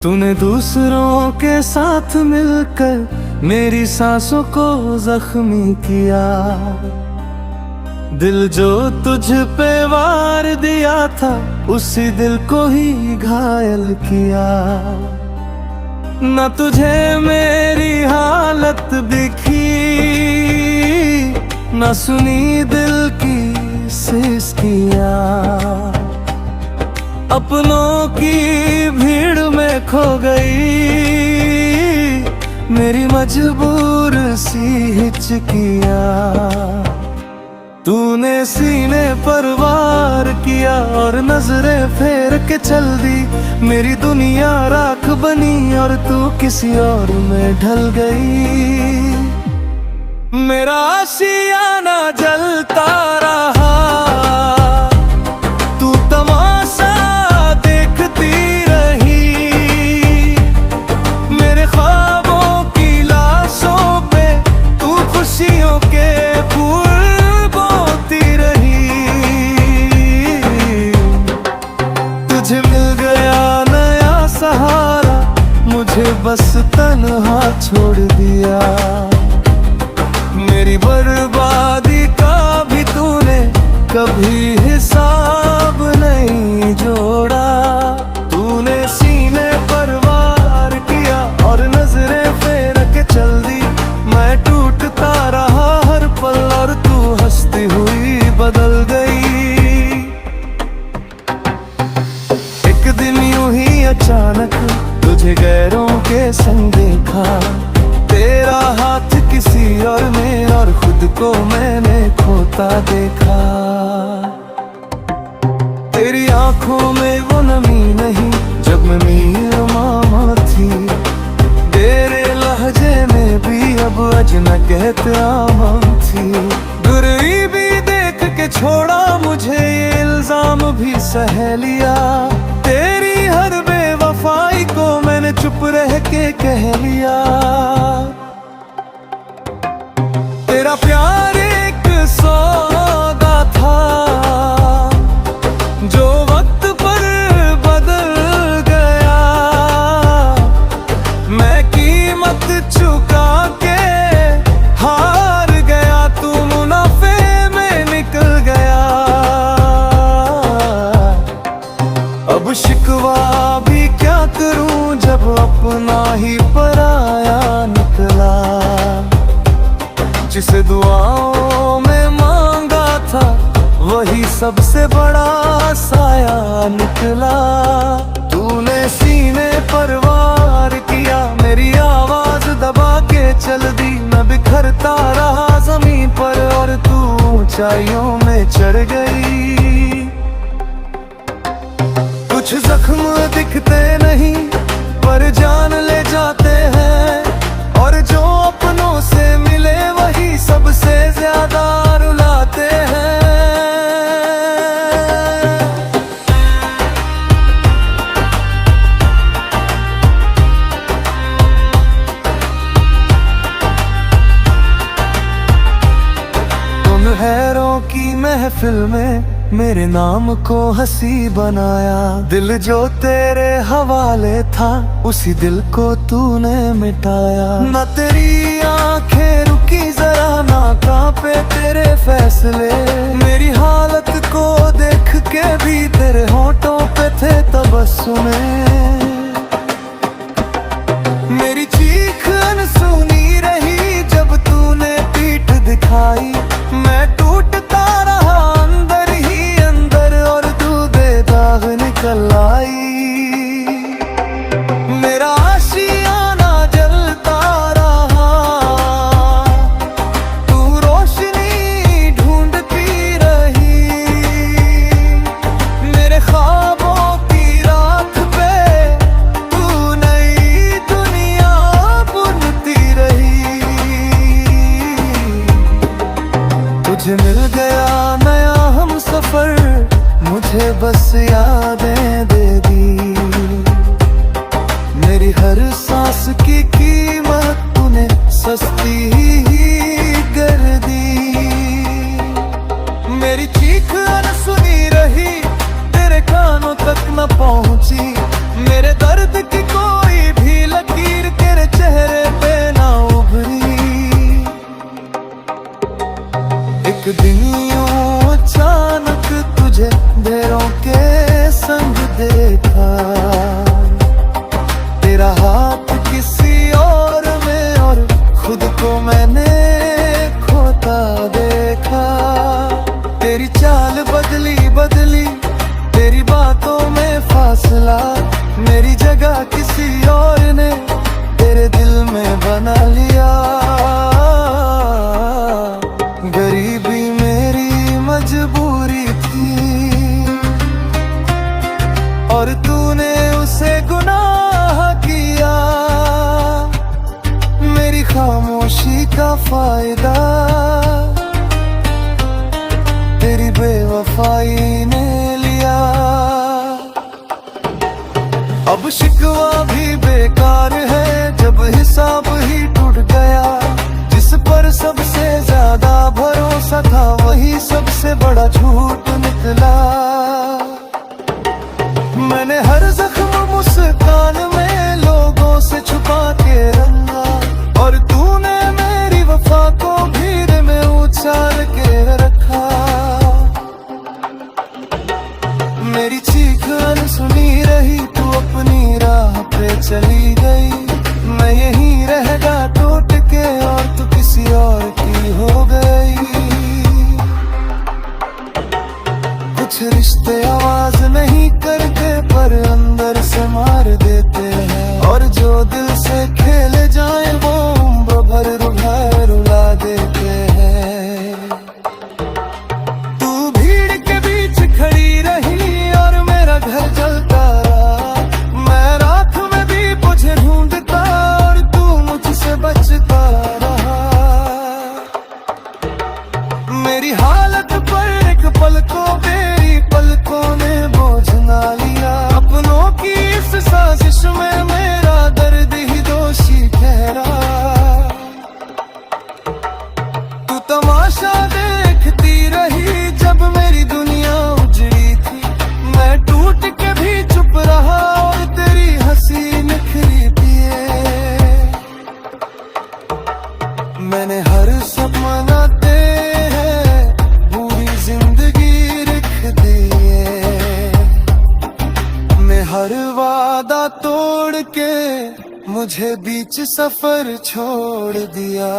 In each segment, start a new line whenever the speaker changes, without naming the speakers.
तूने दूसरों के साथ मिलकर मेरी सांसों को जख्मी किया। दिल जो तुझ पे वार दिया था उसी दिल को ही घायल किया। न तुझे मेरी हालत दिखी, न सुनी दिल की सिसकियां। अपनों की भीड़ में खो गई मेरी मजबूर सी हिचकियां। तूने सीने पर वार किया और नजरें फेर के चल दी। मेरी दुनिया राख बनी और तू किसी और में ढल गई। मेरा आशियाना जलता रहा, तू तमाशा देखती रही। मेरे ख्वाबों की लाशों पे तू खुशियों के फूल बोती रही। तुझे मिल गया नया सहारा, मुझे बस तन्हा छोड़ दिया। मेरी बर्बादी का भी तूने कभी हिसाब नहीं जोड़ा। तूने सीने पर वार किया और नजरें फेर के चल दी। मैं टूटता रहा हर पल और तू हंसती हुई बदल गई। एक दिन यूं ही अचानक तुझे गैरों के संग देखा। तेरा हाथ किसी और में और खुद को मैंने खोता देखा। तेरी आंखों में वो नमी नहीं जब मैं मीर मामा थी। तेरे लहजे में भी अब अजना कहते आमम थी। गरीबी देख के छोड़ा मुझे ये इल्जाम भी सह लिया। तेरी हर बेवफाई को मैंने चुप रह के कह लिया। तेरा प्यार एक सौदा था जो वक्त पर बदल गया। मैं कीमत चुका के हार गया, तू मुनाफे में निकल गया। अब शिकवा भी क्या करूं जब अपना ही पराया निकला। जिसे दुआओं में मांगा था वही सबसे बड़ा साया निकला। तूने सीने पर वार किया, मेरी आवाज दबा के चल दी। मैं बिखरता रहा जमीन पर और तू ऊंचाइयों में चढ़ गई। कुछ जख्म दिखते नहीं पर जान ले जाते हैं। और जो अपनों से मिले वही सबसे ज्यादा रुलाते हैं। हैरों की महफिल में मेरे नाम को हंसी बनाया। दिल जो तेरे हवाले था उसी दिल को तूने मिटाया। न तेरी आंखें रुकी जरा, ना कांपे तेरे फैसले। मेरी हालत को देख के भी तेरे होंठों पे थे तबस्सुमे। मेरी चीख अनसुनी रही जब तूने पीठ दिखाई। मैं टूटता रहा अंदर ही अंदर और दूधे दाग निकल आई। मेरा आशियाना जलता रहा, तू रोशनी ढूंढती रही। मेरे ख्वाबों की रात पे तू नई दुनिया बुनती रही। तुझे मिल गया नया हम सफर, मुझे बस यादें दे दी। मेरी हर सांस की कीमत तूने सस्ती ही कर दी। मेरी चीख अनसुनी रही, तेरे कानों तक न पहुंची। मेरे दर्द की कोई किसी और ने तेरे दिल में बना लिया। गरीबी मेरी मजबूरी थी और तूने उसे गुनाह किया। मेरी खामोशी का फायदा तेरी बेवफाई ने लिया। अब शिकवा भी बेकार है जब हिसाब ही टूट गया। जिस पर सबसे ज्यादा भरोसा था वही सबसे बड़ा झूठ निकला। मैंने हर जख्म मुस्कान में लोगों से छुपा के रखा और तूने मेरी वफा को भीड़ में उछाल के रखा। मेरी चीख अनसुनी रही, तू अपनी राह पे चली गई। मैं यहीं रह गया टूट के और तू किसी और की हो गई। कुछ रिश्ते आवाज नहीं करते पर अंदर से मार देते हैं और जो दिल से खेले जाए वो उम्र भर रुला देते हैं। तू भीड़ के बीच खड़ी रही और मेरा घर जलता रहा। मैं रात में भी तुझे ढूंढता और तू मुझसे बचता रहा। मेरी हालत पर एक पल को मेरी पलकों ने बोझ ना लिया। अपनों की इस साजिश में मेरा दर्द ही दोषी ठहरा। तू तमाशा देखती रही जब मेरी दुनिया उजड़ी थी। मैं टूट के भी चुप रहा और तेरी हंसी निखरी पिए। मैंने हर सपना पूरी जिंदगी लिख दिए। मैं हर वादा तोड़ के मुझे बीच सफर छोड़ दिया।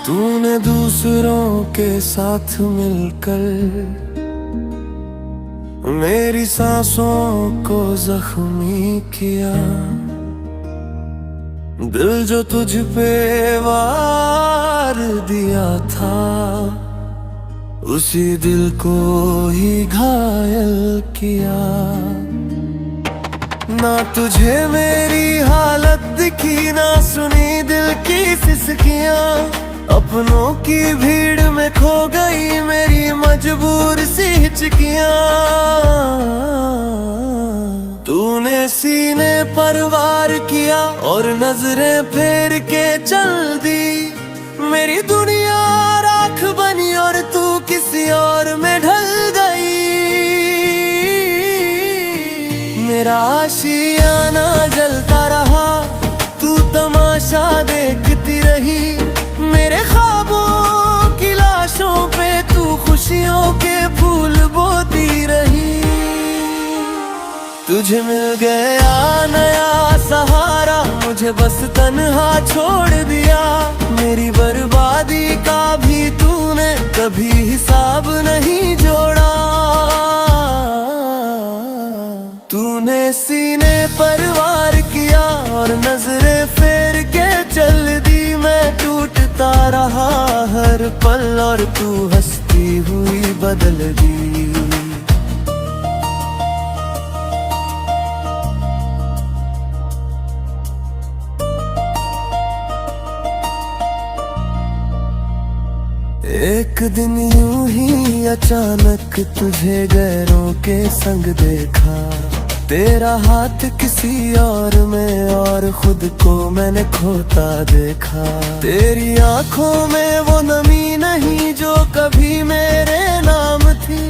तूने दूसरों के साथ मिलकर मेरी सांसों को जख्मी किया। दिल जो तुझ पे वार दिया था उसी दिल को ही घायल किया। ना तुझे मेरी हालत दिखी ना सुनी दिल की सिसकियां। अपनों की भीड़ में खो गई मेरी मजबूर सी हिचकियां। तूने सीने पर वार किया और नजरें फेर के चल दी। मेरी दुनिया राख बनी और तू किसी और में ढल गई। मेरा आशियाना जलता रहा, तू तमाशा देखती रही। मेरे ख्वाबों की लाशों पे तू खुशियों के फूल बोती रही। तुझे मिल गया नया सहारा, मुझे बस तन्हा छोड़ दिया। मेरी बर्बादी का भी तूने कभी हिसाब नहीं जोड़ा। तूने सीने पर वार किया और नजरें फेर के चल दी। मैं टूटता रहा हर पल और तू हंसती हुई बदल दी। एक दिन यूं ही अचानक तुझे गैरों के संग देखा। तेरा हाथ किसी और में और खुद को मैंने खोता देखा। तेरी आंखों में वो नमी नहीं जो कभी मेरे नाम थी।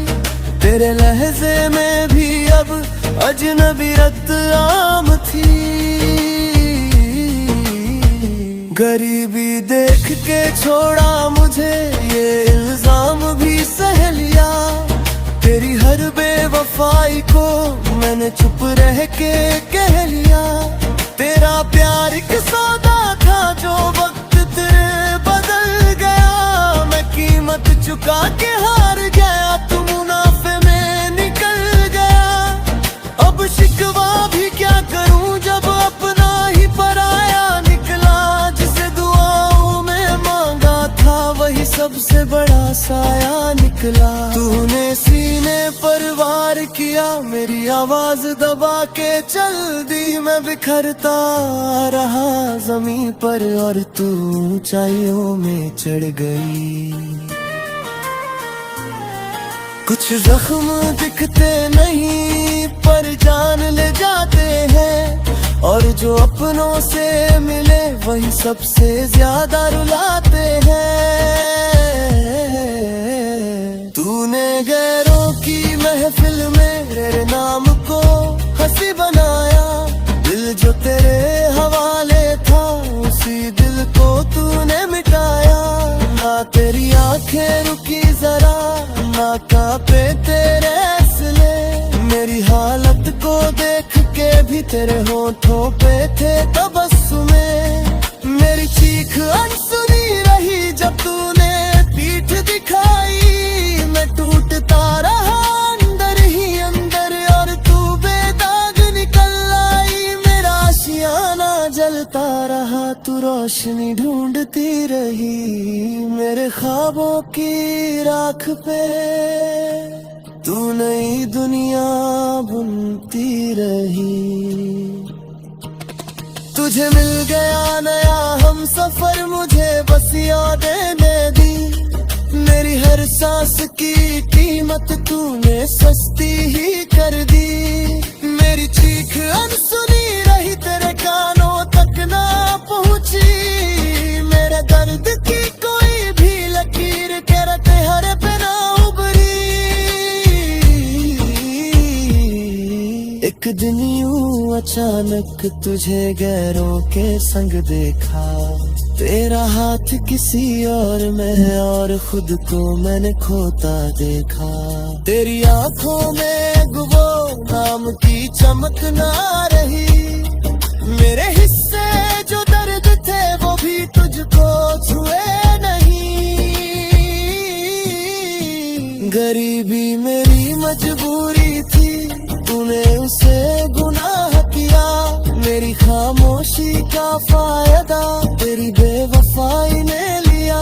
तेरे लहजे में भी अब अजनबीयत आम थी। गरीबी देख के छोड़ा मुझे ये इल्जाम भी सह लिया। तेरी हर बेवफाई को मैंने चुप रह के कह लिया। तेरा प्यार एक सौदा सबसे बड़ा साया निकला। तूने सीने पर वार किया, मेरी आवाज दबा के चल दी। मैं बिखरता रहा जमीन पर और तू ऊंचाइयों में चढ़ गई। कुछ जख्म दिखते नहीं पर जान ले जाते हैं, और जो अपनों से मिले वही सबसे ज्यादा रुलाते हैं। तूने गैरों की महफिल में मेरे नाम को हंसी बनाया। दिल जो तेरे हवाले था उसी दिल को तूने मिटाया। ना तेरी आंखें रुकी जरा, ना कांपे तेरे असले। मेरी हालत को देख के भी तेरे होठों पे थे तबस्सुमे। मेरी चीख अनसुनी रही जब तूने पीठ दिखाई। मैं टूटता रहा अंदर ही अंदर और तू बेदाग निकल आई। मेरा आशियाना जलता रहा, तू रोशनी ढूंढती रही। मेरे ख्वाबों की राख पे तू नई दुनिया बुनती रही। तुझे मिल गया नया हम सफर, मुझे बस यादें दे दी। मेरी हर सांस की कीमत तूने सस्ती ही कर दी। मेरी चीख अनसुनी रही, तेरे कानों तक ना पहुंची। मेरे दर्द की कोई भी लकीर तेरे चेहरे पे ना उभरी। एक दिन यूं अचानक तुझे गैरों के संग देखा। तेरा हाथ किसी और में और खुद को मैंने खोता देखा। तेरी आंखों में वो नाम की चमक ना रही। मेरे हिस्से जो दर्द थे वो भी तुझको छुए नहीं। गरीबी मेरी मजबूरी थी, तूने उसे गुनाह किया। मेरी खामोशी का फायदा तेरी बेवफाई ने लिया।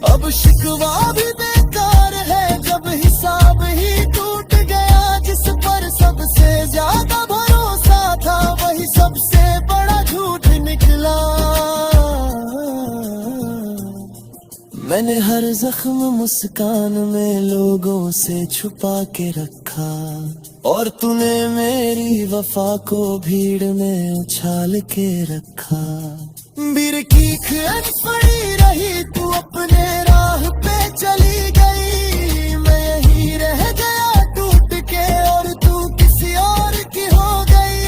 अब शिकवा भी बेकार है जब हिसाब ही टूट गया। जिस पर सबसे ज्यादा भरोसा था वही सबसे बड़ा झूठ निकला। मैंने हर जख्म मुस्कान में लोगों से छुपा के रखा, और तूने मेरी वफा को भीड़ में उछाल के रखा। बिरकीख पड़ी रही, तू अपने राह पे चली गई। मैं यहीं रह गया टूट के और तू किसी और की हो गई।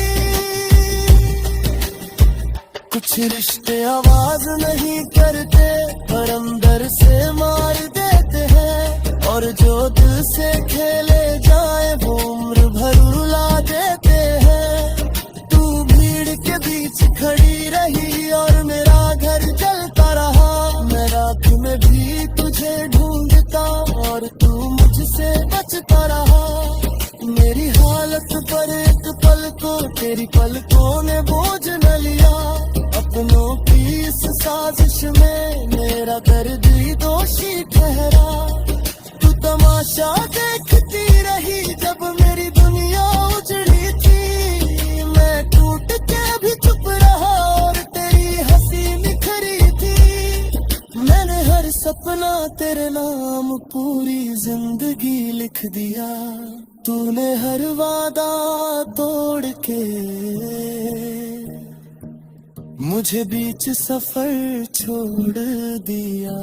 कुछ रिश्ते आवाज नहीं करते पर अंदर से मार देते हैं, और जो दिल से खेले जाए वो उम्र भर रुला देते हैं। तू भीड़ के बीच खड़ी रही और मेरा घर जलता रहा। मैं रात में भी तुझे ढूंढता और तू मुझसे बचता रहा। मेरी हालत पर एक पल को तेरी पलकों ने बोझ न लिया। अपनों की इस साजिश में मेरा दर्द ही दोषी ठहरा। तू तमाशा देखती रही जब मेरी दुनिया उजड़ी थी। मैं टूट के भी चुप रहा और तेरी हंसी निखरी थी। मैंने हर सपना तेरे नाम पूरी जिंदगी लिख दिया। तूने हर वादा तोड़ के मुझे बीच सफर छोड़ दिया।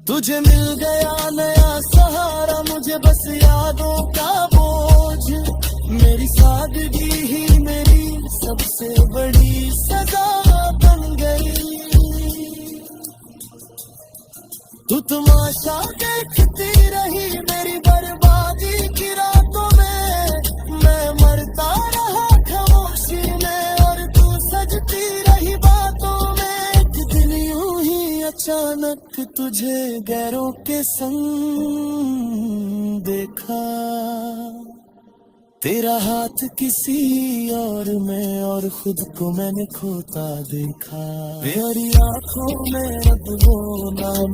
तुझे मिल गया नया सहारा, मुझे बस यादों का बोझ। मेरी सादगी ही मेरी सबसे बड़ी सजा बन गई। तू तमाशा देखती रही मेरी बर्बादी की रातों में। मैं मरता रहा खामोशी में और तू सजती रही बातों में। एक दिन यूं ही अचानक तुझे गैरों के संग देखा। तेरा हाथ किसी और में और खुद को मैंने खोता देखा। मेरी आंखों में अब वो नाम